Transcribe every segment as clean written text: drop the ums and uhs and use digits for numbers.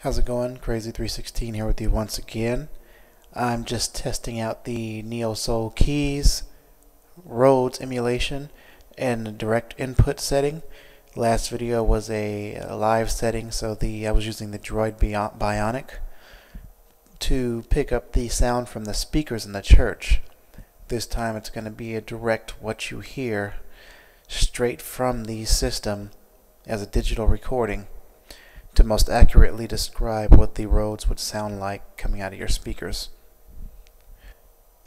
How's it going? Crazy316 here with you once again. I'm just testing out the Neo Soul Keys Rhodes emulation and the direct input setting. Last video was a live setting, so I was using the Droid Bionic to pick up the sound from the speakers in the church. This time it's going to be a direct what you hear straight from the system as a digital recording to most accurately describe what the Rhodes would sound like coming out of your speakers.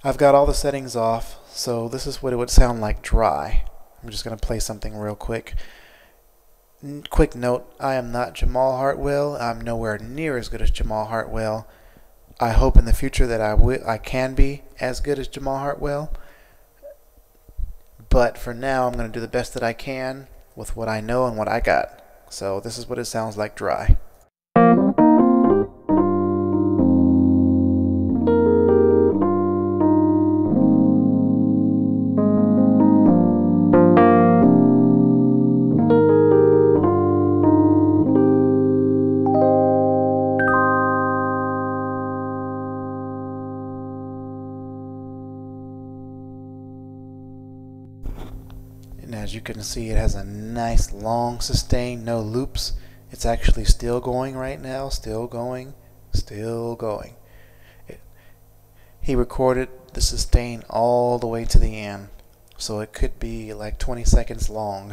I've got all the settings off, so this is what it would sound like dry. I'm just going to play something real quick. Quick note, I am not Jamal Hartwell. I'm nowhere near as good as Jamal Hartwell. I hope in the future that I can be as good as Jamal Hartwell. But for now, I'm going to do the best that I can with what I know and what I got. So this is what it sounds like dry. And as you can see, it has a nice long sustain, no loops. It's actually still going right now, still going. He recorded the sustain all the way to the end, so it could be like 20 seconds long.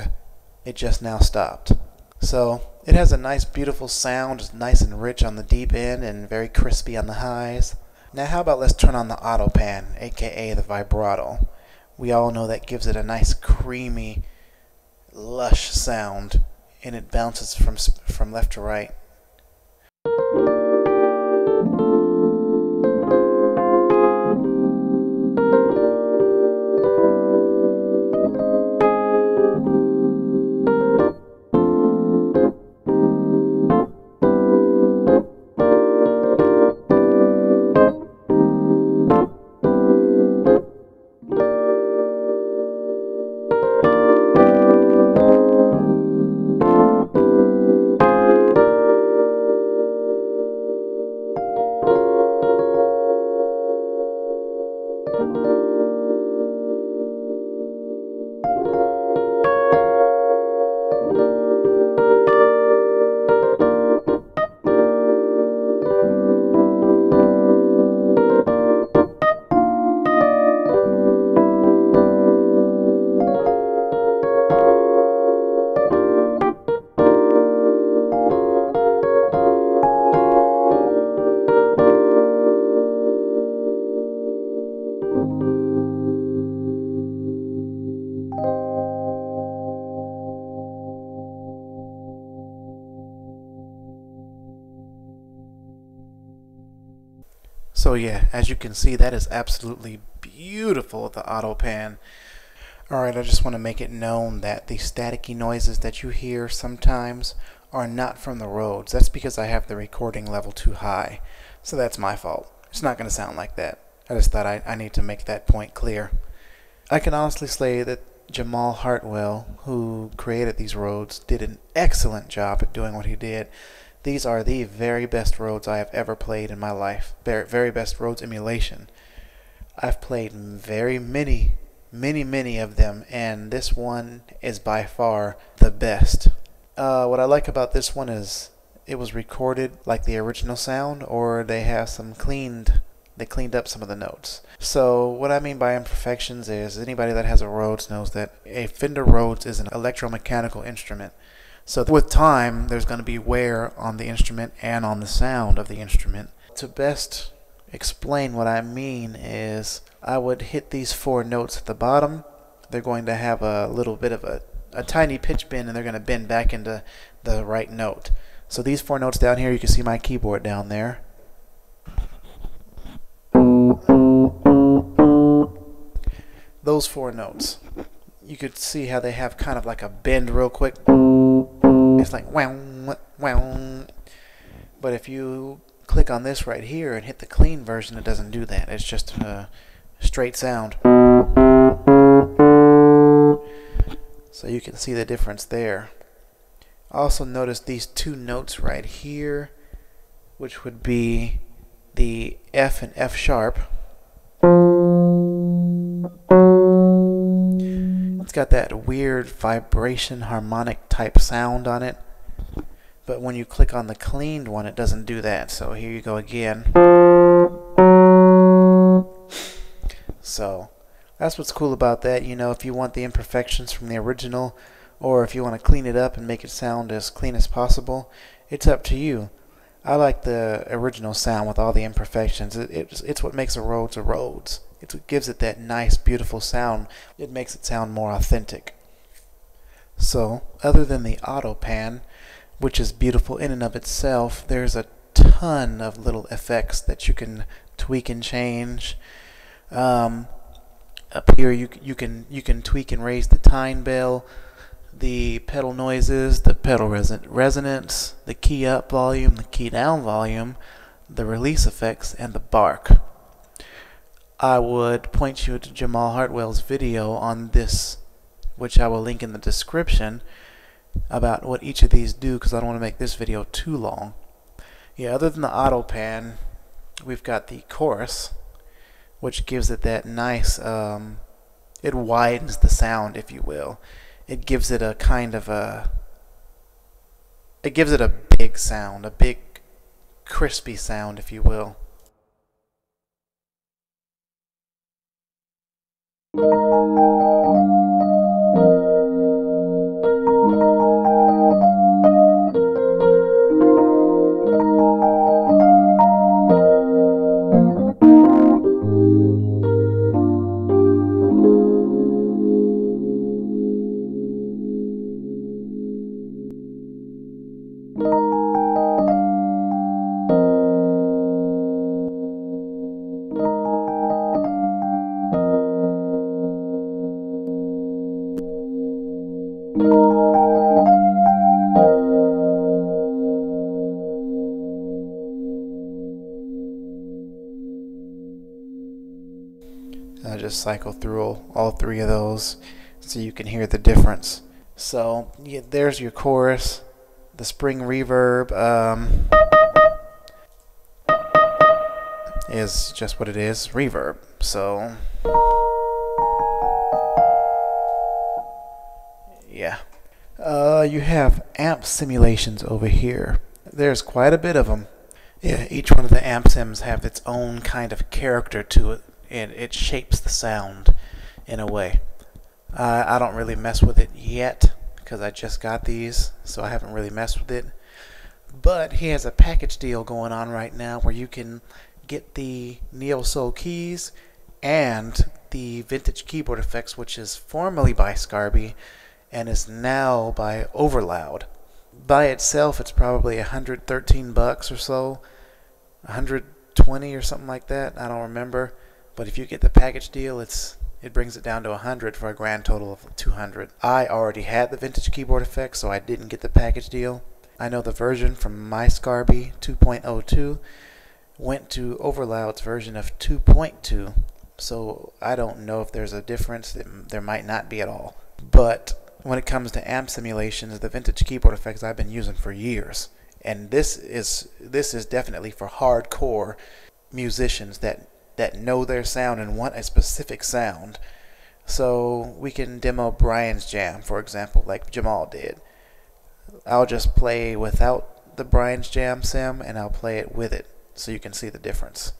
It just now stopped. So it has a nice beautiful sound. It's nice and rich on the deep end and very crispy on the highs. Now how about let's turn on the auto pan, aka the vibrato. We all know that gives it a nice creamy, lush sound, and it bounces from left to right. So yeah, as you can see, that is absolutely beautiful with the auto pan. Alright, I just want to make it known that the staticky noises that you hear sometimes are not from the Rhodes. That's because I have the recording level too high. So that's my fault. It's not going to sound like that. I just thought I need to make that point clear. I can honestly say that Jamal Hartwell, who created these Rhodes, did an excellent job at doing what he did. These are the very best Rhodes I have ever played in my life. Very best Rhodes emulation. I've played very many of them, and this one is by far the best. What I like about this one is it was recorded like the original sound, or they have they cleaned up some of the notes. So what I mean by imperfections is anybody that has a Rhodes knows that a Fender Rhodes is an electromechanical instrument. So with time, there's going to be wear on the instrument and on the sound of the instrument. To best explain what I mean is I would hit these 4 notes at the bottom. They're going to have a little bit of a tiny pitch bend, and they're going to bend back into the right note. So these 4 notes down here, you can see my keyboard down there. Those 4 notes. You could see how they have kind of like a bend real quick. It's like wow, wow. But if you click on this right here and hit the clean version, it doesn't do that. It's just a straight sound. So you can see the difference there. Also notice these 2 notes right here. which would be the F and F sharp. It's got that weird vibration harmonic type sound on it, but when you click on the cleaned one, it doesn't do that. So here you go again. So that's what's cool about that. You know, if you want the imperfections from the original, or if you want to clean it up and make it sound as clean as possible, it's up to you. I like the original sound with all the imperfections. It's what makes a Rhodes a Rhodes. It's what gives it that nice, beautiful sound. It makes it sound more authentic. So, other than the auto pan, which is beautiful in and of itself, there's a ton of little effects that you can tweak and change. Up here, you can tweak and raise the tine bell, the pedal noises, the pedal resonance, the key up volume, the key down volume, the release effects, and the bark. I would point you to Jamal Hartwell's video on this, which I will link in the description, about what each of these do, because I don't want to make this video too long. Yeah, other than the auto pan, we've got the chorus, which gives it that nice, it widens the sound, if you will. It gives it a kind of it gives it a big sound, a big crispy sound, if you will. I'll just cycle through all three of those so you can hear the difference. So yeah, there's your chorus. The spring reverb is just what it is, reverb. So yeah. You have amp simulations over here. There's quite a bit of them. Yeah, each one of the amp sims have its own kind of character to it, and it shapes the sound in a way. I don't really mess with it yet because I just got these, so I haven't really messed with it. But he has a package deal going on right now where you can get the Neo Soul keys and the vintage keyboard effects, which is formerly by Scarby and is now by Overloud. By itself, it's probably $113 or so, 120 or something like that. I don't remember. But if you get the package deal, it brings it down to 100 for a grand total of 200. I already had the vintage keyboard effects, so I didn't get the package deal. I know the version from my Scarby 2.02 went to Overloud's version of 2.2, so I don't know if there's a difference. There might not be at all. But when it comes to amp simulations, the vintage keyboard effects I've been using for years, and this is definitely for hardcore musicians that know their sound and want a specific sound. So we can demo Brian's Jam, for example, like Jamal did. I'll just play without the Brian's Jam sim, and I'll play it with it so you can see the difference.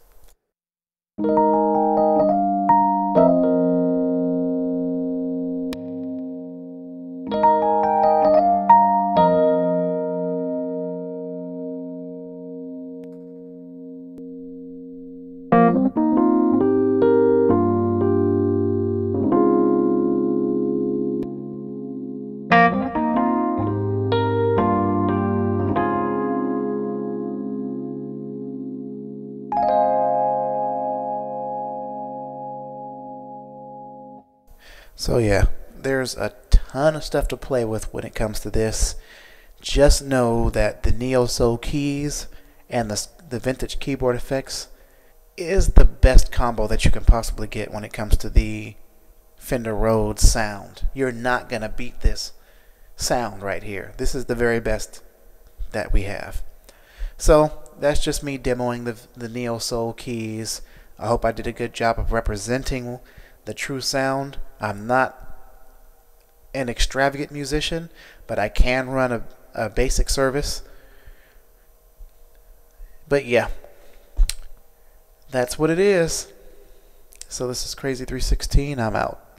So yeah, there's a ton of stuff to play with when it comes to this. Just know that the Neo Soul keys and the vintage keyboard effects is the best combo that you can possibly get when it comes to the Fender Rhodes sound. You're not gonna beat this sound right here. This is the very best that we have. So that's just me demoing the Neo Soul keys. I hope I did a good job of representing the true sound. I'm not an extravagant musician, but I can run a basic service. But yeah, that's what it is. So this is Crazy 316. I'm out.